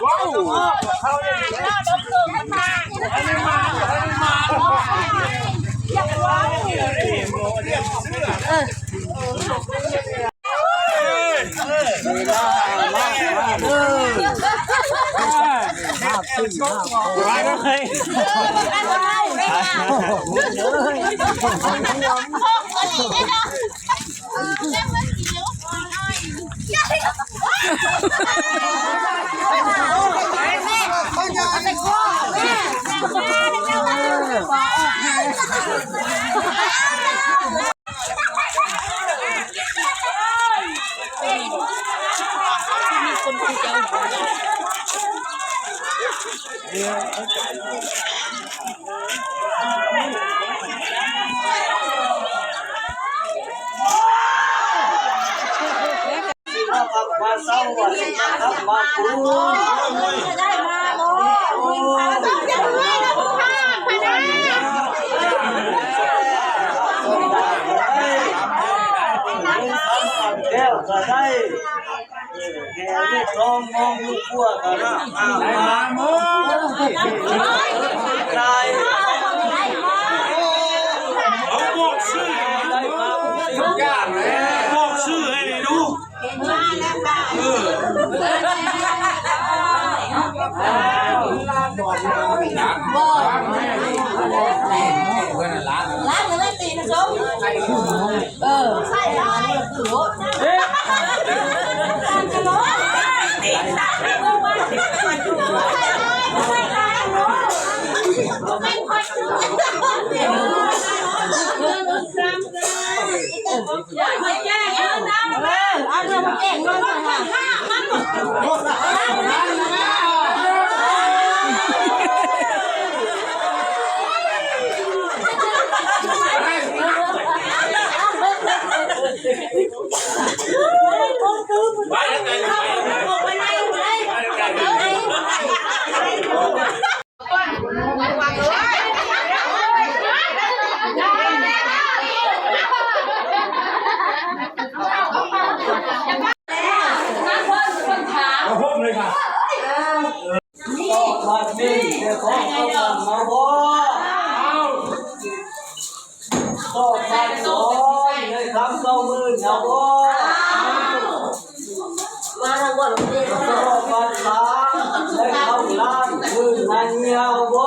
ว้าวเขาเนี่ยร้ายก็เคยมาเศร้าวันครับมาปูได้มาโอ้แก้วก็ได้แก้วนี่ทองมองลูกบัวก็ได้มาโม่ได้เอาบอกชื่อได้มาทุกอย่างเลยบอกชื่อให้ได้ดูล้างเลยไม่ตีนะจ๊ใช่ล้างเลยคือรถจะรถตีนะไม่ค่อยซื้อไม่แย่เยอะนะเอาเรื่องมาเก่งเลยก็ขาดสอยเลยคำเข้ามือเอาบ่มาทางบ่หลวงพี่ก็ขาดขาเลยเข้าล้านมือนั่นเอาบ่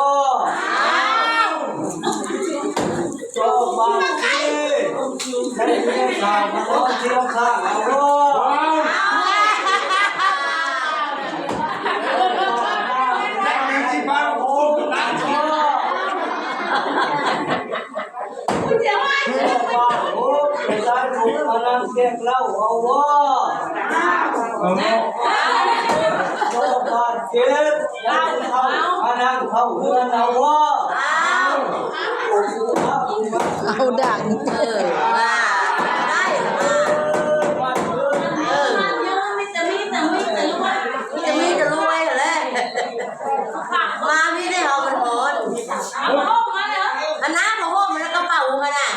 ก็มาที่ให้เมียข้าวมาล้อเที่ยวข้างเอาบ่เก็บเหล้าเอาวะโลกาเก็บยังเข้าอันนั้นเข้าเรือนเอาวะเอาดังว่าได้จะรู้ไว้เลยมาไม่ได้เอามันโอนอันนั้นเขาโอนมันแล้วก็เป่ากันน่ะ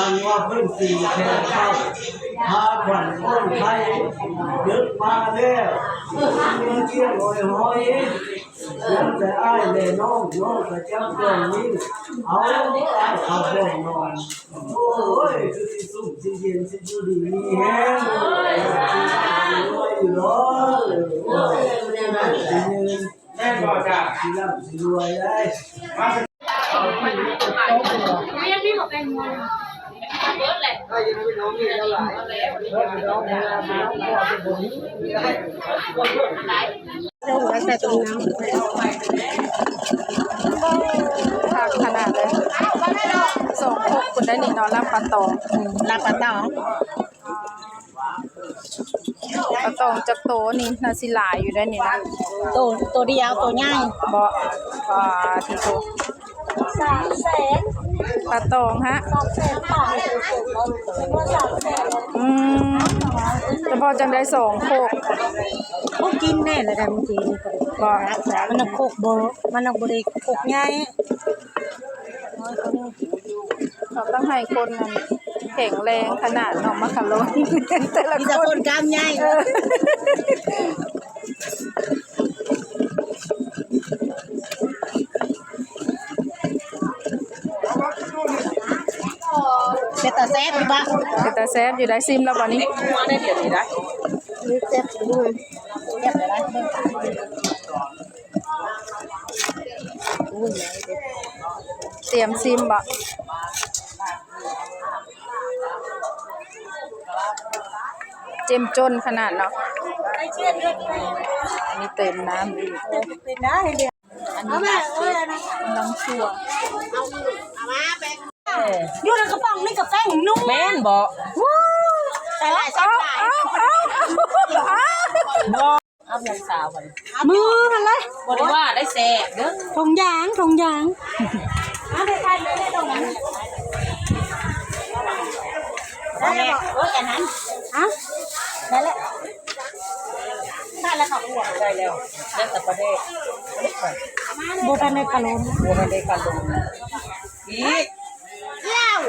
มันว่าเพิ่งสี่แทนเข้าพาขวัญคนไทยยึดมาแล้วเมื่อเที่ยงหอยหอยยังแต่อ้ายแม่น้องน้องกระจับตรงนี้เอาอ้ายเขาบ่นอนโอ้ยคือสิสุขสิเย็นสิอยู่ดีมีแห้งรวยอยู่เนาะแม่บอกจ้ะสิร่ำสิรวยได้ ยังพี่บอกแกงงเบิร์ดแหละ ใส่ตรงน้ำผักขนาดเลย2 6คุณได้นี่เนาะลาบปลาตองลาบปลาตองปลาตองจักโตนี่น่าสิหลายอยู่ได้นี่นะตัวเดียวตัวใหญ่บ่ปลาที่โต300,000ปลาตองฮะ300,000บาทแต่พอจังได้2 โคกพวกกินแน่เลยแต่เมื่อกี้นี่บ่มันโคกบ่มันบ่ได้โคกใหญ่เราต้องให้คนนั้นแข็งแรงขนาดน้องมะขามแต่ละคนกล้ามใหญ่เป็นตาแซ่บอยู่ปะ เป็นตาแซ่บอยู่ได้ซิมแล้วบ่นี้มาได้เดี๋ยวนี้ได้นี่แซ่บด้วยแซ่บได้เตรียมซิมบ่เจ็มจนขนาดเนาะอันนี้เติมน้ำอีกอันนี้น้ำชั่วอยู่ในกระป๋องนี่กับแป้งนุ่มแม่นบ่แต่ละใส่หลายเอาเงินสาวมือมันเลยบ่ได้ว่าได้แซ่บเด้อทงยางเอาไปทานเลยได้ตรงนั้นได้แล้วอันนั้นฮะได้แล้วได้แล้วค่ะอ้วนได้แล้วแล้วแต่ประเทศโบราณในกะโหลกอีกเลี้ยว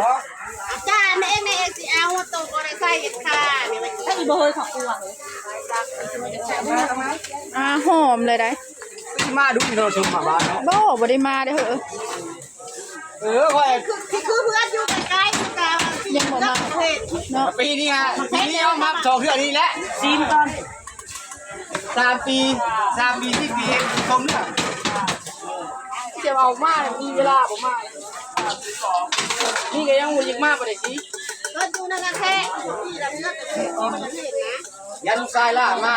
จ้าแม่สิเอาตัวก็ได้ใส่ค่ะนี่มันถ้าอีบ่เฮยของอ้วนหอมเลยได้มาดูเราชมมาบ้านเนาะบ่ได้มาเด้อค่อยคือเพื่อนอยู่ใกล้ๆกันยังบ่มาเนาะปีนี้เอามา2 เดือนนี้แหละซีมก่อน3 ปีที่ปีเองชมเนี่ยจะเอามามีเวลาบ่มานี่ก็ยังบ่ยิกมากบ่ได้สิก็อยู่นั่นแค่ที่เราเลือกประเทศนะยันทรายล่ะมา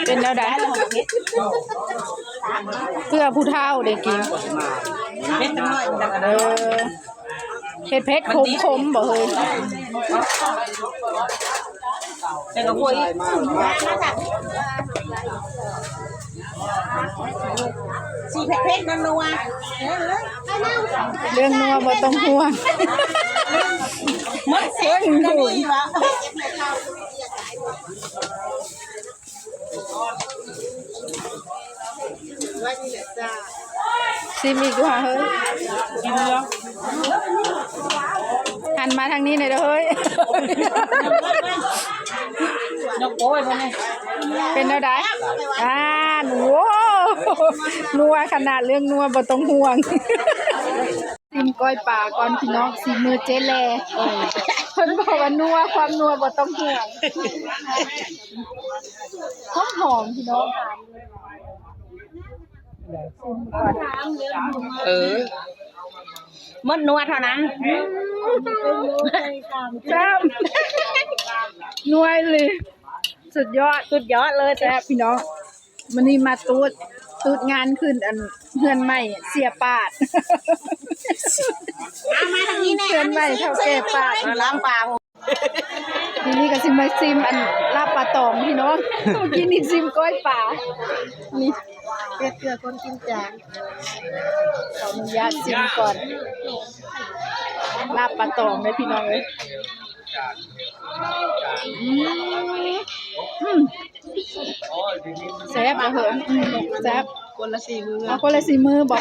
เป็นแล้วได้เพื่อผู้เฒ่าได้กินเผ็ดคมบ่เฮ้ยแต่ก็คุยสีเผ็ดนัวเรื่องนัวบ่ต้องห่วงมันเสียงกันดีวะซิมอีกว่าเฮ้ยหันมาทางนี้หน่อยเด้อเฮ้ยนกโป้ยมาเนี่ยเป็นแล้วได้โว้นัวขนาดเรื่องนัวบ่ต้องห่วงซิมก้อยป่าก่อนพี่น้องซิมมือเจแลเพิ่นบอกว่านัวความนัวบ่ต้องห่วงหอมพี่น้องมันนัวเท่านั้นจ้านัวเลยสุดยอดเลยแซ่บพี่น้องมันนี่มาตูดงานขึ้นอันเพื่อนใหม่เสียปาดมาทางนี้แน่เพื่อนใหม่เท่าแก่ปาดล้างปลานี่ก็ซิมอันลาบปลาตองพี่น้องกินนี่ซิมก้อยป่านี่เกลือคนกินจานขออนุญาตซิมก่อนลาบปลาตองเลยพี่น้องเลยแซ่บเหรอเหรอแซ่บคนละ4 มือคนละ4 มือบอก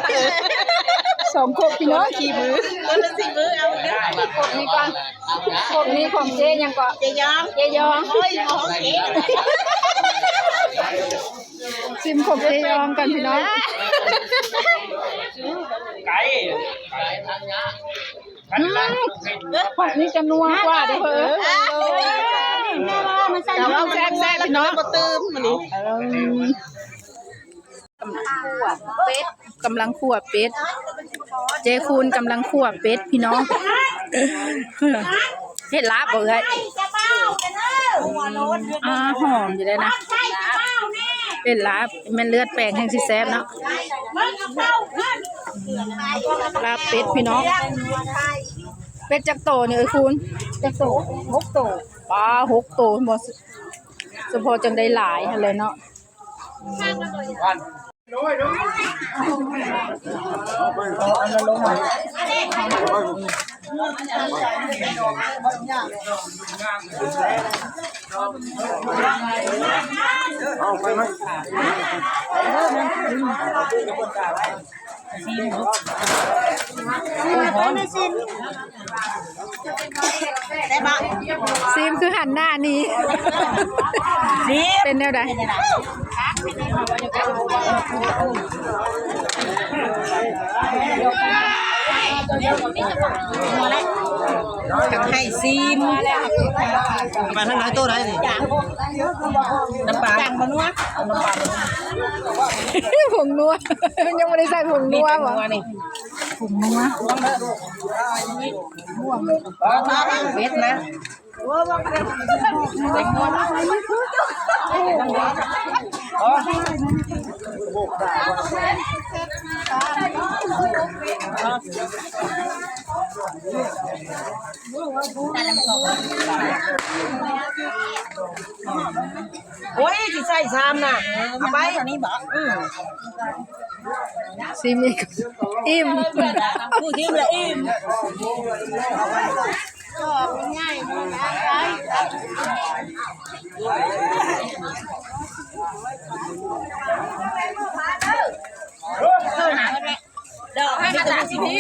2 ขวบพี่น้องขี่มือ คนละ4 มื้อเอาเด้อ ขวบนี้ก่อนขวบนี้ของเจ๊ยังก็ จะยอม เจ๊ยอง โอ้ยโอเค ซิมของเจ๊ยองกันพี่น้อง ขวบนี้จะนัวกว่าเด้อเพิ่น แต่ว่าแซ่บๆพี่น้องบ่ตื่มมื้อนี้ กำลังคั่วเป็ดเจ๊คูณกำลังคั่วเป็ดพี่น้องเฮ็ดลาบบ่เอ้ยหอมอยู่เลยนะเฮ็ดลาบแม่นเลือดแปลงแห่งสิแซ่บเนาะลาบเป็ดพี่น้องเป็ดจักโตนี่เอ้ยคูณจักโต6 โตปลา6 โตบ่เฉพาะจังได้หลายหั่นเลยเนาะเอาไปไหม ได้บ่ ซีมคือหันหน้านี้เป็นแนวใด ให้ซีมไปทางไหนตัวไหนนี่น้ำปลาจังบ่นัว ผงนัวยังไม่ได้ใส่ผงนัวหรอ นี่ ผงนัว เบ็ดนะโอ้ยสิใส่ชามน่ะเอาไปอันนี้บ่ซีมอีกอิ่ม พูดที่ละอิ่มดอกให้มาตักสิพี่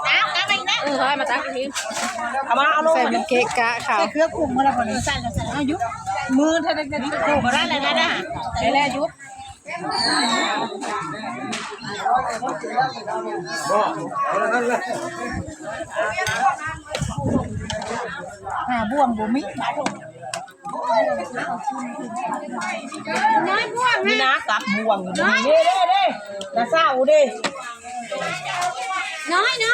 น้ำไปนะให้มาตักสิพี่เอามาเอาลง ใส่มันเกะกะขาว เครื่องปรุงมาแล้วพอดีสั่นแล้วอายุมือถ้าได้จะปรุงมาได้แล้วนะได้แล้วยุบหาบ่วงบ่มินี่นะกับบ่วงอยู่นี่เด้นะเศร้าเด้น้อยนี่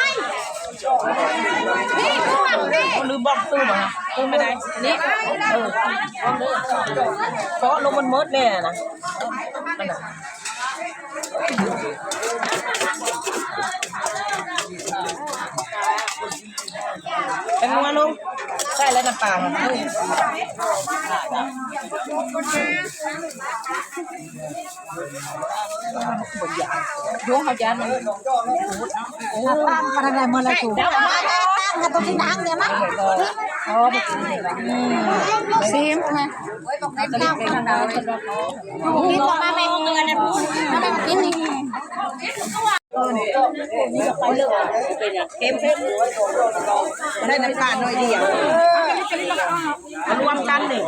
บ่วงเด้ลืมบอกตู้มาตู้ไม่ได้นี่เพราะลมมันมดเลยนะเป็นนัวลุงใช่แล้วน้ำปลาโยงเขาจานโอ้ตั้งกันอะไรมาละสูตั้งกันตรงที่ดังเนี่ยมั้งซีมไง กินต่อมาแม่เงินนะพูดกินนี่ไปเลยเป็นอย่างเข้มได้น้ำตาลน้อยเดียวรวมกันเลย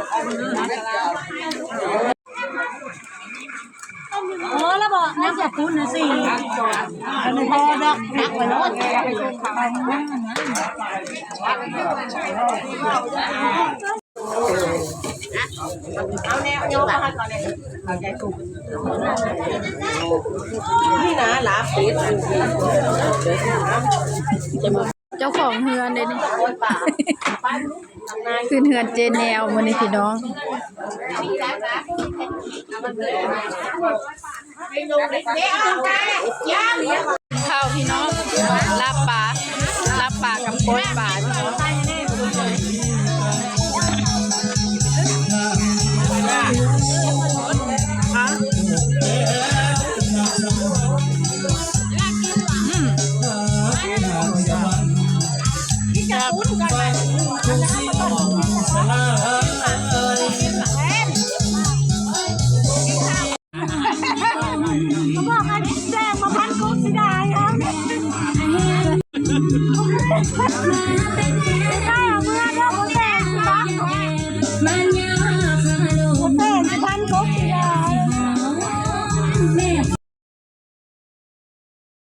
แล้วบอกนักจากคุณนะสิมันพอดอกนักไปแล้วเอาแนวโยกมาก่อนเลยใจถูกนี่นะลาปิด เจ้าของเฮือนเลยนี่ขึ้นเฮือนเจแนวมื้อนี้พี่น้องข้าวพี่น้องลาบปลากับโคตรปลา เอาเมื่อเด้อบ่แซ่บบ่